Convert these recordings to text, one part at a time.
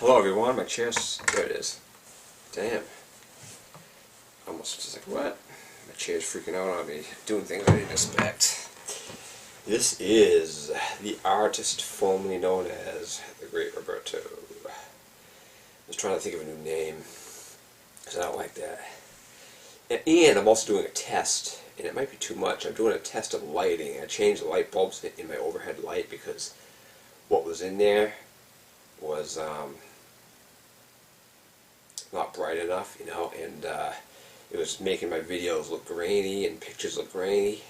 Hello everyone, my chair's, there it is. Damn. Almost just like, what? My chair's freaking out on me, doing things I didn't expect. This is the artist formerly known as the Great Roberto. I was trying to think of a new name, because I don't like that. And I'm also doing a test, and it might be too much. I'm doing a test of lighting. I changed the light bulbs in my overhead light because what was in there was not bright enough, you know, and it was making my videos look grainy and pictures look grainy,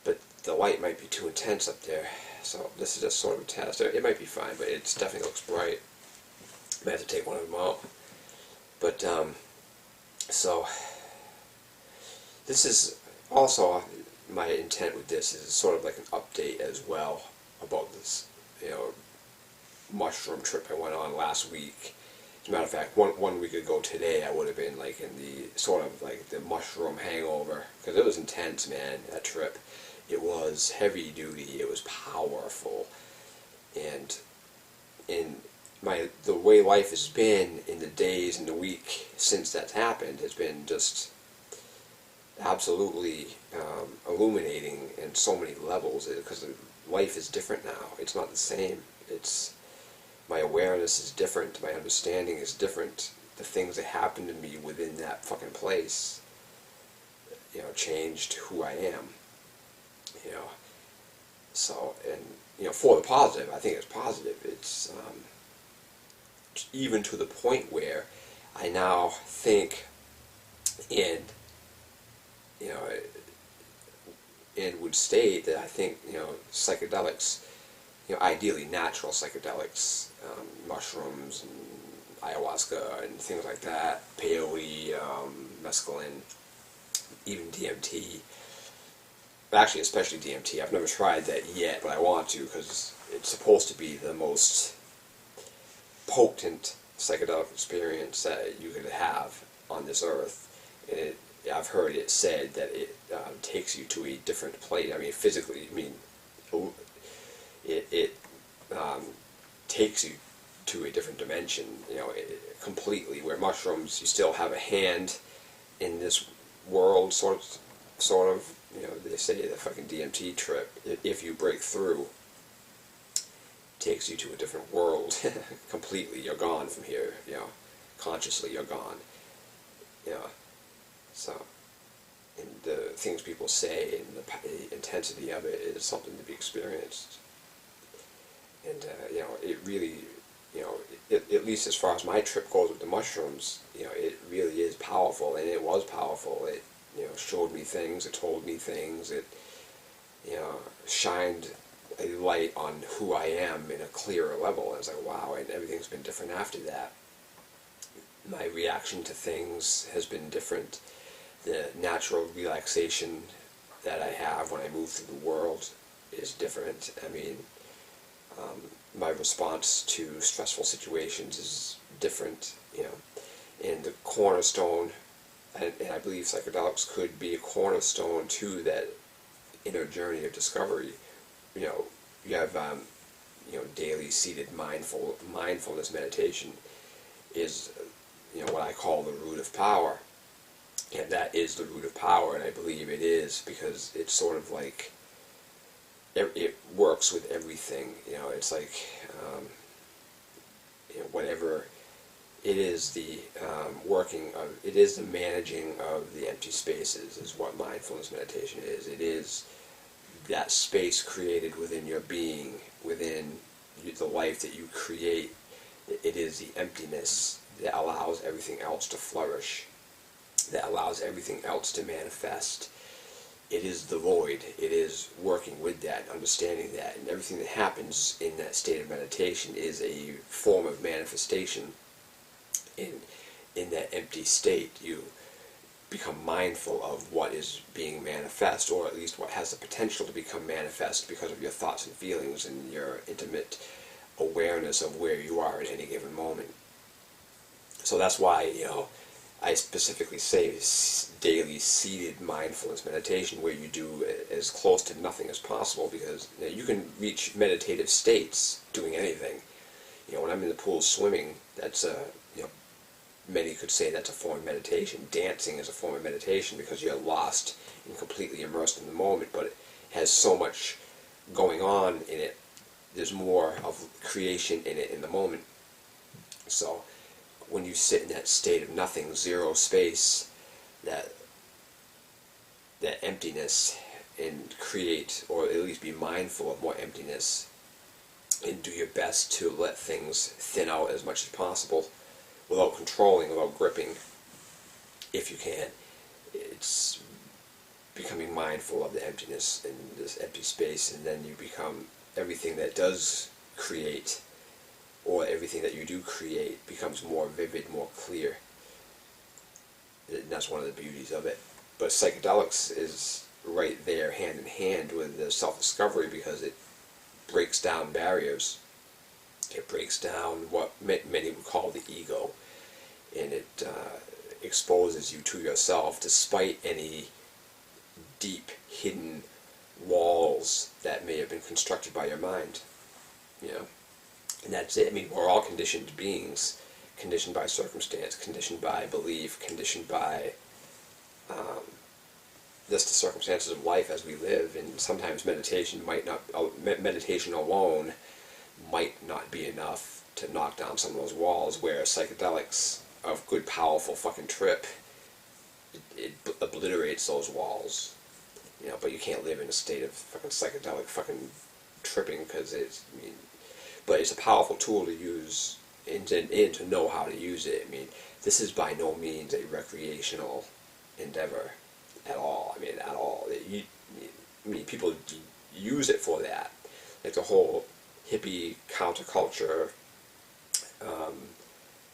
but the light might be too intense up there, so this is just sort of a test. It might be fine, but it definitely looks bright. I might have to take one of them out. But, so, this is also, my intent with this is sort of like an update as well about this, you know, mushroom trip I went on last week. As a matter of fact, one week ago today, I would have been like in the sort of like the mushroom hangover, because it was intense, man. That trip, it was heavy duty, it was powerful, and in the way life has been in the days and the week since that's happened has been just absolutely illuminating in so many levels, because life is different now. It's not the same. My awareness is different, my understanding is different. The things that happened to me within that fucking place, you know, changed who I am, you know. So, and, you know, for the positive, I think it's positive. It's even to the point where I now think and, you know, and would state that I think, you know, psychedelics, you know, ideally natural psychedelics, mushrooms and ayahuasca and things like that, peyote, mescaline, even DMT. Actually, especially DMT. I've never tried that yet, but I want to, because it's supposed to be the most potent psychedelic experience that you could have on this earth. And I've heard it said that it takes you to a different place. I mean, physically, I mean, it takes you to a different dimension, you know, completely. Where mushrooms, you still have a hand in this world, sort of. You know, they say the fucking DMT trip, if you break through, takes you to a different world completely. You're gone from here, you know, consciously you're gone, you know. So, and the things people say and the intensity of it is something to be experienced. And, you know, it really, you know, at least as far as my trip goes with the mushrooms, you know, it really is powerful, and it was powerful. It, you know, showed me things, it told me things, it, you know, shined a light on who I am in a clearer level. I was like, wow, and everything's been different after that. My reaction to things has been different. The natural relaxation that I have when I move through the world is different. I mean, my response to stressful situations is different, you know. And the cornerstone, and I believe psychedelics could be a cornerstone to that inner journey of discovery. You know, you have, you know, daily seated mindfulness meditation is, you know, what I call the root of power. And that is the root of power, and I believe it is, because it's sort of like, it works with everything, you know. It's like, you know, whatever it is, the working of, it is the managing of the empty spaces is what mindfulness meditation is. It is that space created within your being, within the life that you create. It is the emptiness that allows everything else to flourish, that allows everything else to manifest. It is the void. It is working with that, understanding that, and everything that happens in that state of meditation is a form of manifestation. In that empty state, you become mindful of what is being manifest, or at least what has the potential to become manifest because of your thoughts and feelings and your intimate awareness of where you are at any given moment. So that's why, you know, I specifically say daily seated mindfulness meditation, where you do as close to nothing as possible, because you can reach meditative states doing anything. When I'm in the pool swimming, that's many could say that's a form of meditation. Dancing is a form of meditation because you're lost and completely immersed in the moment, but it has so much going on in it. There's more of creation in it in the moment. So when you sit in that state of nothing, zero space, that emptiness, and create, or at least be mindful of more emptiness, and do your best to let things thin out as much as possible without controlling, without gripping, if you can. It's becoming mindful of the emptiness and this empty space, and then you become everything that does create, or everything that you do create, becomes more vivid, more clear. And that's one of the beauties of it. But psychedelics is right there hand in hand with the self-discovery, because it breaks down barriers. It breaks down what many would call the ego, and it exposes you to yourself despite any deep hidden walls that may have been constructed by your mind. And that's it. I mean, we're all conditioned beings, conditioned by circumstance, conditioned by belief, conditioned by just the circumstances of life as we live. And sometimes meditation alone might not be enough to knock down some of those walls, where psychedelics, a good powerful fucking trip, it obliterates those walls. But you can't live in a state of fucking psychedelic fucking tripping, because but it's a powerful tool to use, and to know how to use it. I mean, this is by no means a recreational endeavor at all. I mean, at all. People use it for that. Like the whole hippie counterculture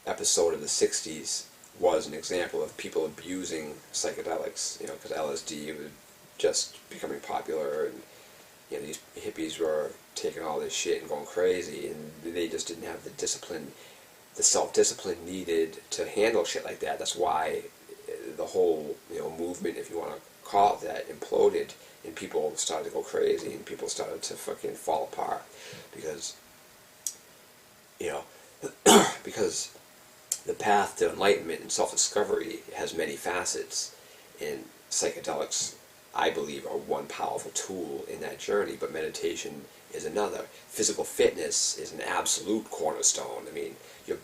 episode of the 60s was an example of people abusing psychedelics, because LSD was just becoming popular, and these hippies were taking all this shit and going crazy, and they just didn't have the discipline, the self-discipline needed to handle shit like that. That's why the whole movement, if you want to call it that, imploded, and people started to go crazy, and people started to fucking fall apart, because because the path to enlightenment and self-discovery has many facets, and psychedelics, I believe, are one powerful tool in that journey, but meditation is another. Physical fitness is an absolute cornerstone. I mean,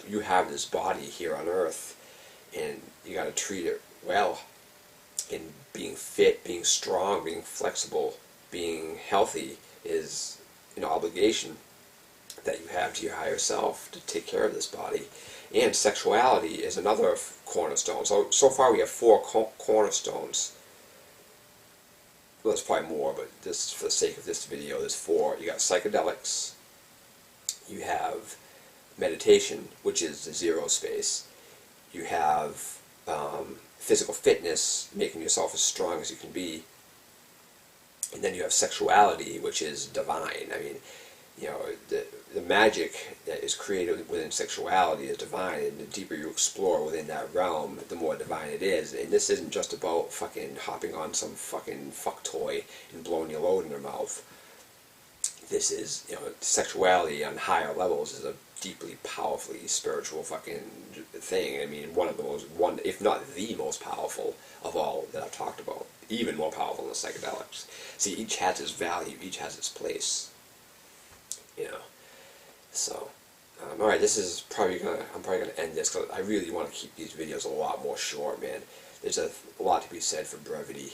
you have this body here on earth, and you got to treat it well. And being fit, being strong, being flexible, being healthy is an obligation that you have to your higher self to take care of this body. And sexuality is another cornerstone. So far we have 4 cornerstones. Well, there's probably more, but just for the sake of this video, there's 4. You got psychedelics, you have meditation, which is the zero space, you have physical fitness, making yourself as strong as you can be, and then you have sexuality, which is divine. I mean, the magic that is created within sexuality is divine, and the deeper you explore within that realm, the more divine it is. And this isn't just about fucking hopping on some fucking fuck toy and blowing your load in their mouth. This is, sexuality on higher levels is a deeply, powerfully spiritual fucking thing. I mean, one, if not the most powerful of all that I've talked about. Even more powerful than the psychedelics. See, each has its value, each has its place. So, alright, this is I'm probably gonna end this, because I really want to keep these videos a lot more short, man. There's a lot to be said for brevity,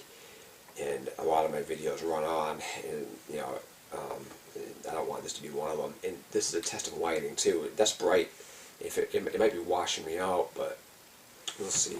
and a lot of my videos run on, and, I don't want this to be one of them. And this is a test of lighting, too. That's bright. It might be washing me out, but we'll see.